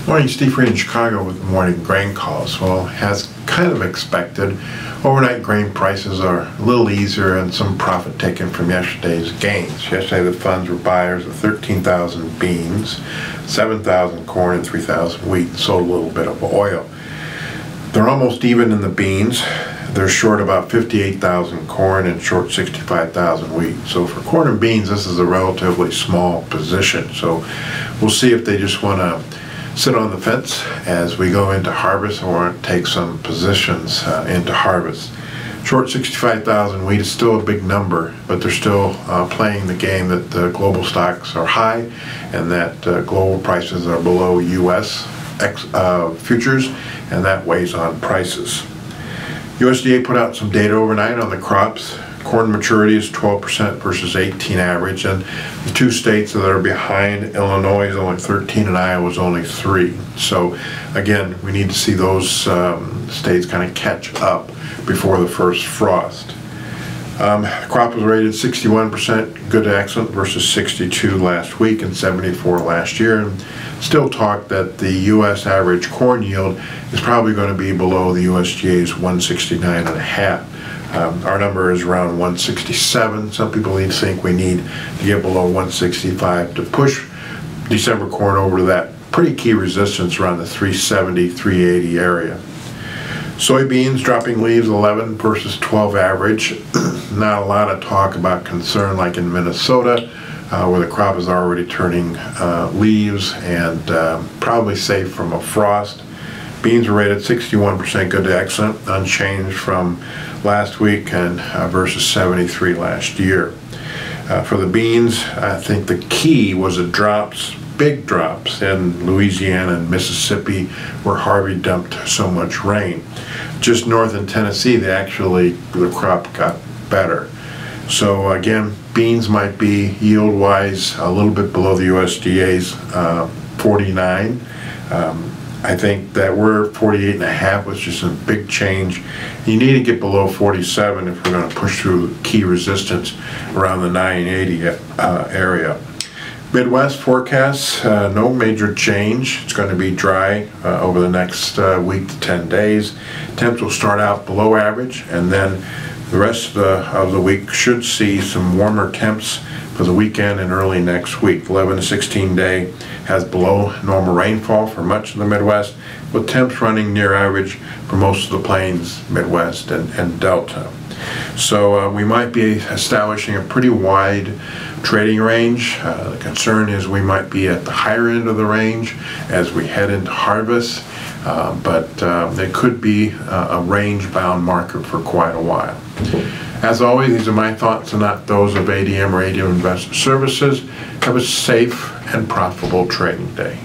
Morning, Steve Reed in Chicago with the morning grain calls. Well, as kind of expected, overnight grain prices are a little easier and some profit taken from yesterday's gains. Yesterday the funds were buyers of 13,000 beans, 7,000 corn, and 3,000 wheat, and sold a little bit of oil. They're almost even in the beans. They're short about 58,000 corn and short 65,000 wheat. So for corn and beans, this is a relatively small position. So we'll see if they just want to sit on the fence as we go into harvest or take some positions into harvest. Short 65,000 wheat is still a big number, but they're still playing the game that global stocks are high and that global prices are below U.S. futures, and that weighs on prices. USDA put out some data overnight on the crops. Corn maturity is 12% versus 18 average, and the two states that are behind, Illinois is only 13 and Iowa is only 3. So again, we need to see those states kind of catch up before the first frost. The crop was rated 61% good to excellent versus 62 last week and 74 last year. And still talk that the U.S. average corn yield is probably going to be below the USDA's 169.5. Our number is around 167. Some people think we need to get below 165 to push December corn over to that pretty key resistance around the 370, 380 area. Soybeans dropping leaves 11 versus 12 average. Not a lot of talk about concern like in Minnesota, where the crop is already turning leaves and probably safe from a frost. Beans were rated 61% good to excellent, unchanged from last week and versus 73 last year. For the beans, I think the key was the drops, big drops in Louisiana and Mississippi where Harvey dumped so much rain. Just north in Tennessee, the crop got better. So again, beans might be yield-wise a little bit below the USDA's 49. I think that we're 48.5 was just a big change. You need to get below 47 if we're going to push through key resistance around the 980 area. Midwest forecasts, no major change. It's going to be dry over the next week to 10 days. Temps will start out below average, and then the rest of the week should see some warmer temps for the weekend and early next week. 11 to 16 day has below normal rainfall for much of the Midwest, with temps running near average for most of the plains, Midwest, and Delta. So we might be establishing a pretty wide trading range. The concern is we might be at the higher end of the range as we head into harvest, but it could be a range-bound market for quite a while. As always, these are my thoughts and not those of ADM or ADM Investor Services. Have a safe and profitable trading day.